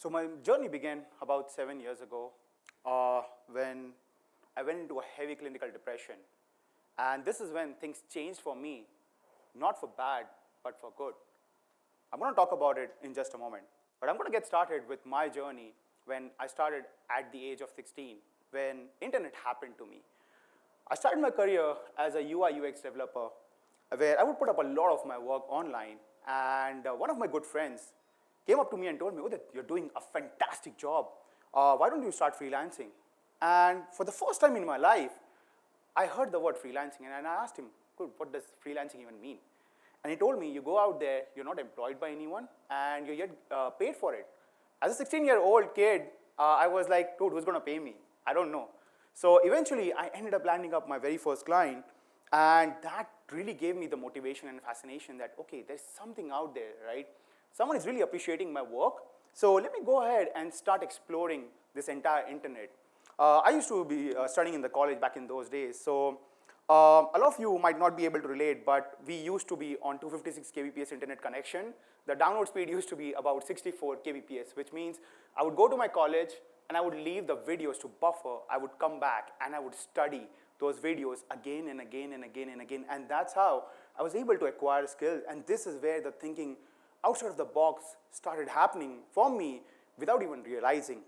So my journey began about 7 years ago when I went into a heavy clinical depression. And this is when things changed for me, not for bad, but for good. I'm going to talk about it in just a moment. But I'm going to get started with my journey when I started at the age of 16, when internet happened to me. I started my career as a UI UX developer where I would put up a lot of my work online. And one of my good friends came up to me and told me, Udit, you're doing a fantastic job. Why don't you start freelancing? And for the first time in my life, I heard the word freelancing and I asked him, good, what does freelancing even mean? And he told me, you go out there, you're not employed by anyone, and you get paid for it. As a 16-year-old kid, I was like, dude, who's going to pay me? I don't know. So eventually, I ended up landing up my very first client, and that really gave me the motivation and fascination that, okay, there's something out there, right? Someone is really appreciating my work, so let me go ahead and start exploring this entire internet. I used to be studying in the college back in those days, so a lot of you might not be able to relate, but we used to be on 256 kbps internet connection. The download speed used to be about 64 kbps, which means I would go to my college and I would leave the videos to buffer. I would come back and I would study those videos again and again and again and again. And that's how I was able to acquire skills. And this is where the thinking outside of the box started happening for me without even realizing.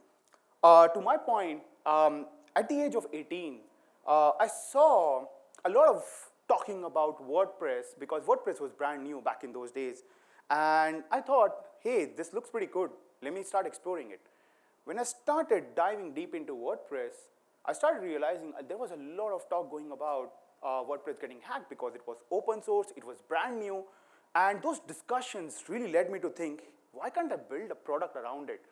To my point, at the age of 18, I saw a lot of talking about WordPress because WordPress was brand new back in those days. And I thought, hey, this looks pretty good. Let me start exploring it. When I started diving deep into WordPress, I started realizing there was a lot of talk going about WordPress getting hacked because it was open source, it was brand new, and those discussions really led me to think, why can't I build a product around it,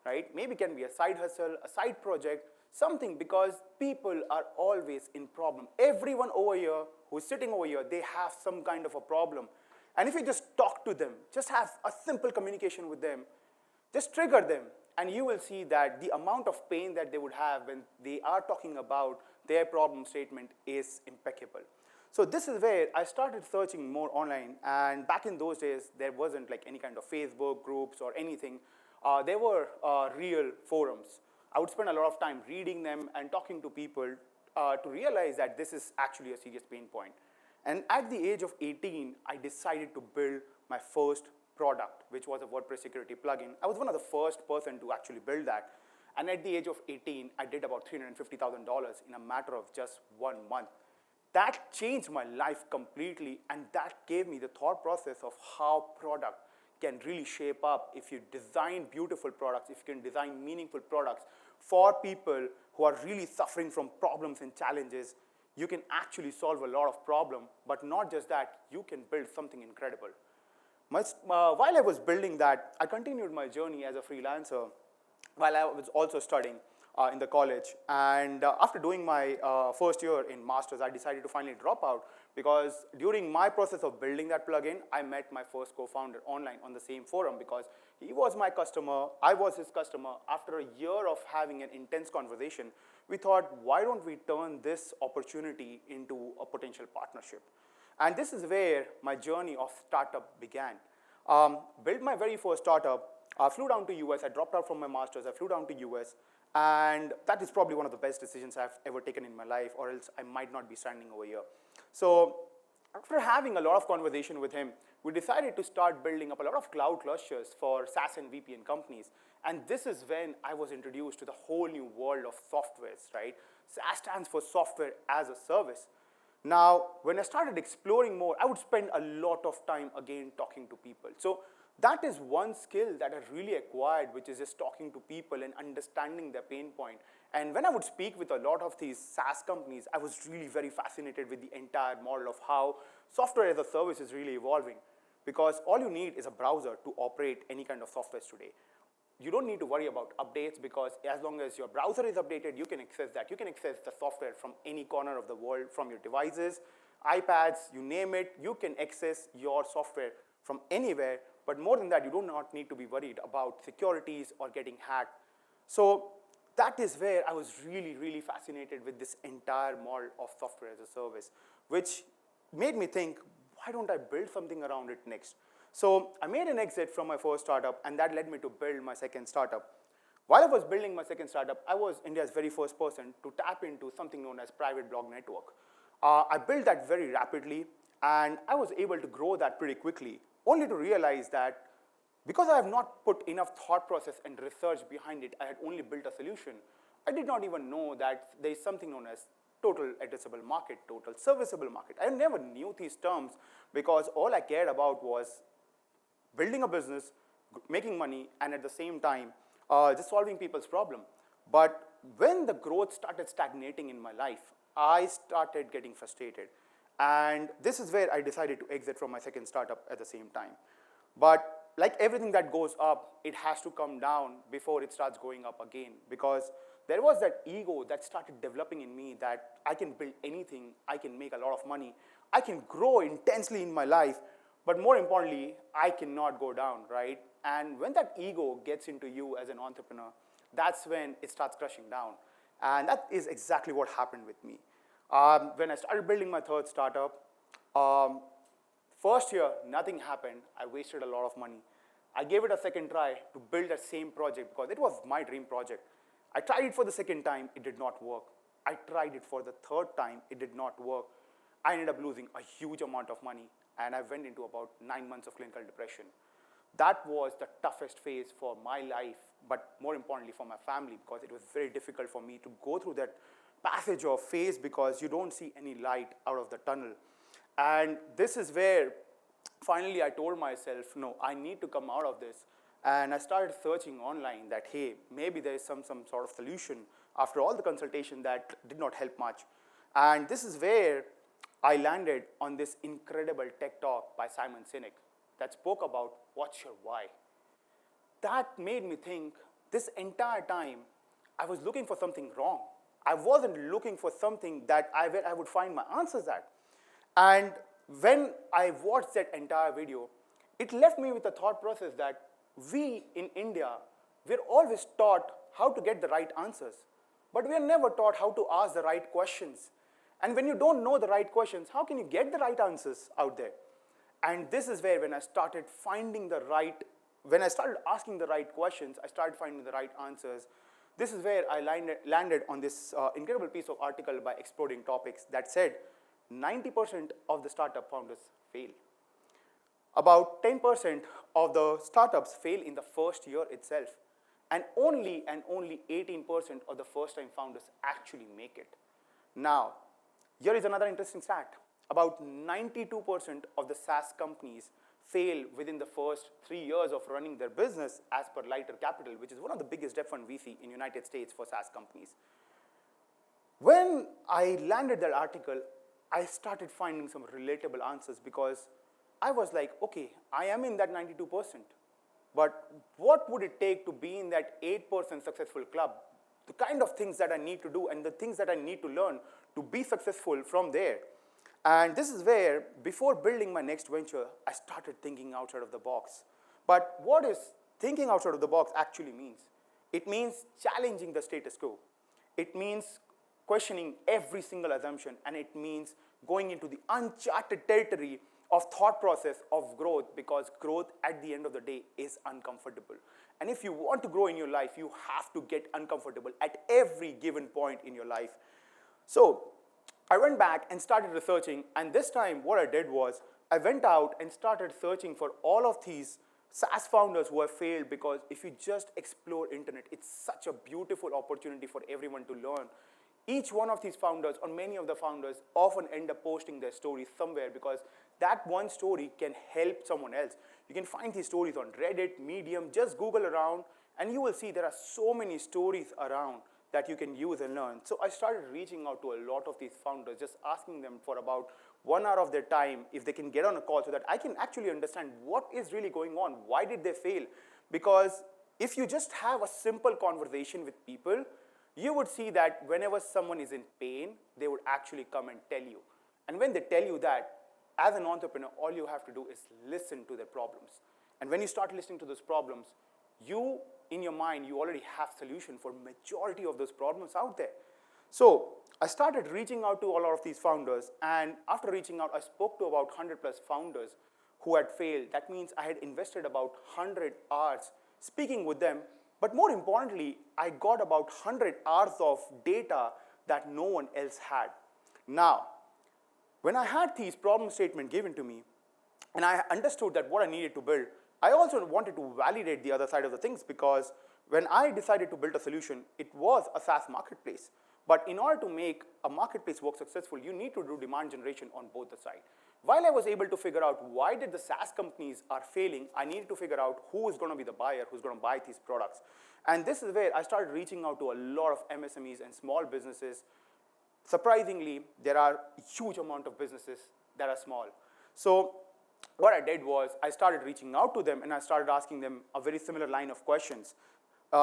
right? Maybe it can be a side hustle, a side project, something, because people are always in problem. Everyone over here who's sitting over here, they have some kind of a problem. And if you just talk to them, just have a simple communication with them, just trigger them, and you will see that the amount of pain that they would have when they are talking about their problem statement is impeccable. So this is where I started searching more online, and back in those days, there wasn't like any kind of Facebook groups or anything. There were real forums. I would spend a lot of time reading them and talking to people to realize that this is actually a serious pain point. And at the age of 18, I decided to build my first product, which was a WordPress security plugin. I was one of the first person to actually build that. And at the age of 18, I did about $350,000 in a matter of just 1 month. That changed my life completely, and that gave me the thought process of how product can really shape up if you design beautiful products, if you can design meaningful products for people who are really suffering from problems and challenges. You can actually solve a lot of problem, but not just that, you can build something incredible. While I was building that, I continued my journey as a freelancer while I was also studying in the college. And after doing my first year in master's, I decided to finally drop out because during my process of building that plugin, I met my first co-founder online on the same forum because he was my customer, I was his customer. After a year of having an intense conversation, we thought, why don't we turn this opportunity into a potential partnership? And this is where my journey of startup began. Built my very first startup, flew down to US, I dropped out from my master's, I flew down to US, and that is probably one of the best decisions I've ever taken in my life, or else I might not be standing over here. So after having a lot of conversation with him, we decided to start building up a lot of cloud clusters for SaaS and VPN companies. And this is when I was introduced to the whole new world of softwares, right? SaaS stands for software as a service. Now, when I started exploring more, I would spend a lot of time again talking to people. So that is one skill that I really acquired, which is just talking to people and understanding their pain point. And when I would speak with a lot of these SaaS companies, I was really very fascinated with the entire model of how software as a service is really evolving. Because all you need is a browser to operate any kind of software today. You don't need to worry about updates because as long as your browser is updated, you can access that. You can access the software from any corner of the world, from your devices, iPads, you name it. You can access your software from anywhere. But more than that, you do not need to be worried about securities or getting hacked. So that is where I was really, really fascinated with this entire model of software as a service, which made me think, why don't I build something around it next? So I made an exit from my first startup, and that led me to build my second startup. While I was building my second startup, I was India's very first person to tap into something known as private blog network. I built that very rapidly, and I was able to grow that pretty quickly, only to realize that because I have not put enough thought process and research behind it, I had only built a solution. I did not even know that there is something known as total addressable market, total serviceable market. I never knew these terms because all I cared about was building a business, making money, and at the same time, just solving people's problem. But when the growth started stagnating in my life, I started getting frustrated. And this is where I decided to exit from my second startup at the same time. But like everything that goes up, it has to come down before it starts going up again, because there was that ego that started developing in me that I can build anything, I can make a lot of money, I can grow intensely in my life, but more importantly, I cannot go down, right? And when that ego gets into you as an entrepreneur, that's when it starts crushing down. And that is exactly what happened with me. When I started building my third startup, um, first year, nothing happened. I wasted a lot of money. I gave it a second try to build that same project because it was my dream project. I tried it for the second time, it did not work. I tried it for the third time, it did not work. I ended up losing a huge amount of money, and I went into about 9 months of clinical depression. That was the toughest phase for my life, but more importantly for my family, because it was very difficult for me to go through that passage of phase because you don't see any light out of the tunnel. And this is where finally I told myself, no, I need to come out of this. And I started searching online that, hey, maybe there is some sort of solution after all the consultation that did not help much. And this is where I landed on this incredible TED Talk by Simon Sinek that spoke about what's your why. That made me think this entire time I was looking for something wrong. I wasn't looking for something that I would find my answers at. And when I watched that entire video, it left me with a thought process that we in India, we're always taught how to get the right answers, but we are never taught how to ask the right questions. And when you don't know the right questions, how can you get the right answers out there? And this is where when I started asking the right questions, I started finding the right answers. This is where I landed on this incredible piece of article by Exploding Topics that said 90% of the startup founders fail. About 10% of the startups fail in the first year itself. And only 18% of the first-time founders actually make it. Now, here is another interesting stat. About 92% of the SaaS companies fail within the first 3 years of running their business as per Lighter Capital, which is one of the biggest debt fund VC in the United States for SaaS companies. When I landed that article, I started finding some relatable answers because I was like, okay, I am in that 92%, but what would it take to be in that 8% successful club? The kind of things that I need to do and the things that I need to learn to be successful from there. And this is where, before building my next venture, I started thinking outside of the box. But what is thinking outside of the box actually means? It means challenging the status quo. It means questioning every single assumption, and it means going into the uncharted territory of thought process of growth, because growth at the end of the day is uncomfortable. And if you want to grow in your life, you have to get uncomfortable at every given point in your life. So I went back and started researching, and this time what I did was I went out and started searching for all of these SaaS founders who have failed, because if you just explore internet, it's such a beautiful opportunity for everyone to learn. Each one of these founders, or many of the founders, often end up posting their stories somewhere because that one story can help someone else. You can find these stories on Reddit, Medium, just Google around, and you will see there are so many stories around that you can use and learn. So I started reaching out to a lot of these founders, just asking them for about 1 hour of their time if they can get on a call so that I can actually understand what is really going on, why did they fail? Because if you just have a simple conversation with people, you would see that whenever someone is in pain, they would actually come and tell you. And when they tell you that, as an entrepreneur, all you have to do is listen to their problems. And when you start listening to those problems, you, in your mind, you already have solution for majority of those problems out there. So I started reaching out to all of these founders, and after reaching out, I spoke to about 100 plus founders who had failed. That means I had invested about 100 hours speaking with them, but more importantly, I got about 100 hours of data that no one else had. Now, when I had these problem statement given to me, and I understood that what I needed to build, I also wanted to validate the other side of the things, because when I decided to build a solution, it was a SaaS marketplace. But in order to make a marketplace work successful, you need to do demand generation on both the sides. While I was able to figure out why did the SaaS companies are failing, I needed to figure out who is going to be the buyer, who's going to buy these products. And this is where I started reaching out to a lot of MSMEs and small businesses. Surprisingly, there are a huge amount of businesses that are small. So what I did was I started reaching out to them, and I started asking them a very similar line of questions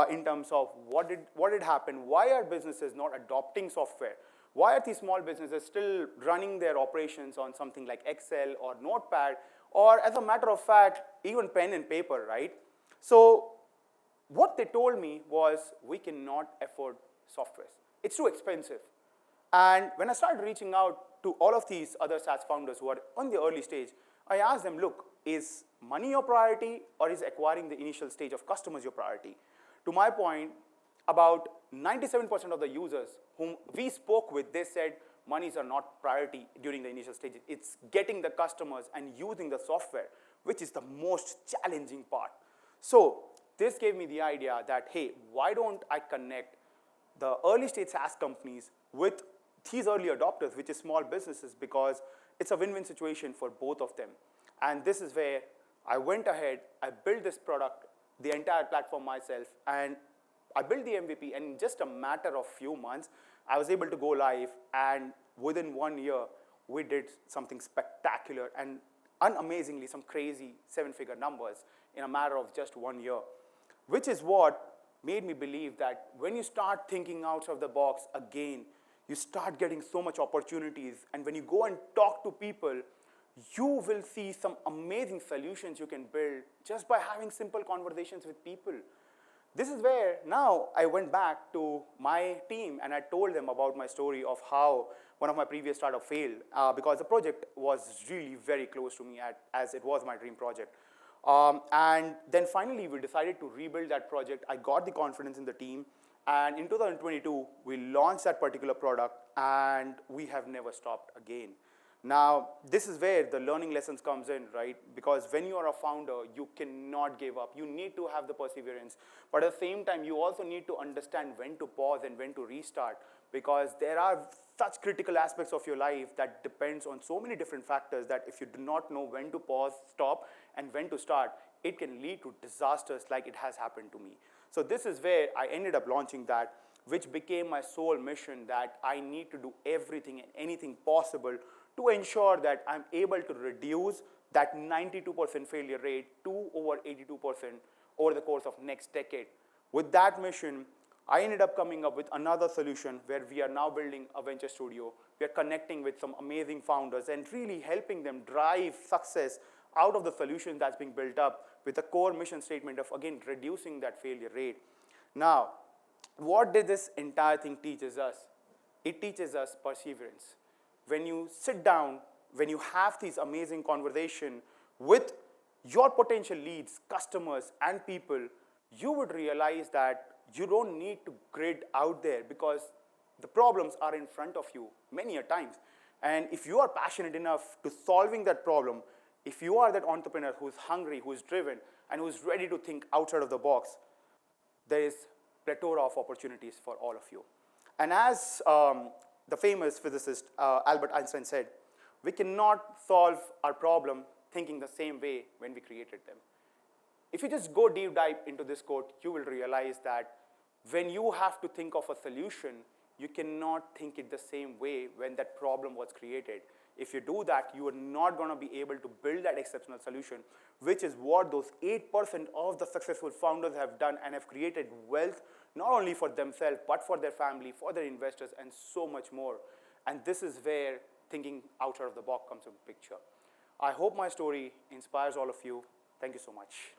in terms of what did happen, why are businesses not adopting software, why are these small businesses still running their operations on something like Excel or Notepad, or as a matter of fact, even pen and paper, right? So what they told me was, we cannot afford software. It's too expensive. And when I started reaching out to all of these other SaaS founders who are on the early stage, I asked them, look, is money your priority, or is acquiring the initial stage of customers your priority? To my point, about 97% of the users whom we spoke with, they said monies are not priority during the initial stages. It's getting the customers and using the software, which is the most challenging part. So this gave me the idea that, hey, why don't I connect the early stage SaaS companies with these early adopters, which is small businesses, because it's a win-win situation for both of them. And this is where I went ahead, I built this product, the entire platform myself, and I built the MVP, and in just a matter of few months, I was able to go live, and within 1 year, we did something spectacular and unamazingly some crazy 7-figure numbers in a matter of just 1 year, which is what made me believe that when you start thinking out of the box again, you start getting so much opportunities, and when you go and talk to people, you will see some amazing solutions you can build just by having simple conversations with people. This is where now I went back to my team and I told them about my story of how one of my previous startups failed because the project was really very close to me as it was my dream project. And then finally we decided to rebuild that project. I got the confidence in the team, and in 2022 we launched that particular product, and we have never stopped again. Now, this is where the learning lessons comes in, right? Because when you are a founder, you cannot give up. You need to have the perseverance. But at the same time, you also need to understand when to pause and when to restart, because there are such critical aspects of your life that depends on so many different factors that if you do not know when to pause, stop, and when to start, it can lead to disasters like it has happened to me. So this is where I ended up launching that, which became my sole mission, that I need to do everything and anything possible to ensure that I'm able to reduce that 92% failure rate to over 82% over the course of next decade. With that mission, I ended up coming up with another solution where we are now building a venture studio. We are connecting with some amazing founders and really helping them drive success out of the solution that's being built up with a core mission statement of, again, reducing that failure rate. Now, what did this entire thing teaches us? It teaches us perseverance. When you sit down, when you have these amazing conversations with your potential leads, customers, and people, you would realize that you don't need to grid out there because the problems are in front of you many a times. And if you are passionate enough to solving that problem, if you are that entrepreneur who's hungry, who's driven, and who's ready to think outside of the box, there is plethora of opportunities for all of you. And as the famous physicist Albert Einstein said, we cannot solve our problem thinking the same way when we created them. If you just go deep dive into this quote, you will realize that when you have to think of a solution, you cannot think it the same way when that problem was created. If you do that, you are not going to be able to build that exceptional solution, which is what those 8% of the successful founders have done and have created wealth, not only for themselves, but for their family, for their investors, and so much more. And this is where thinking outside of the box comes into picture. I hope my story inspires all of you. Thank you so much.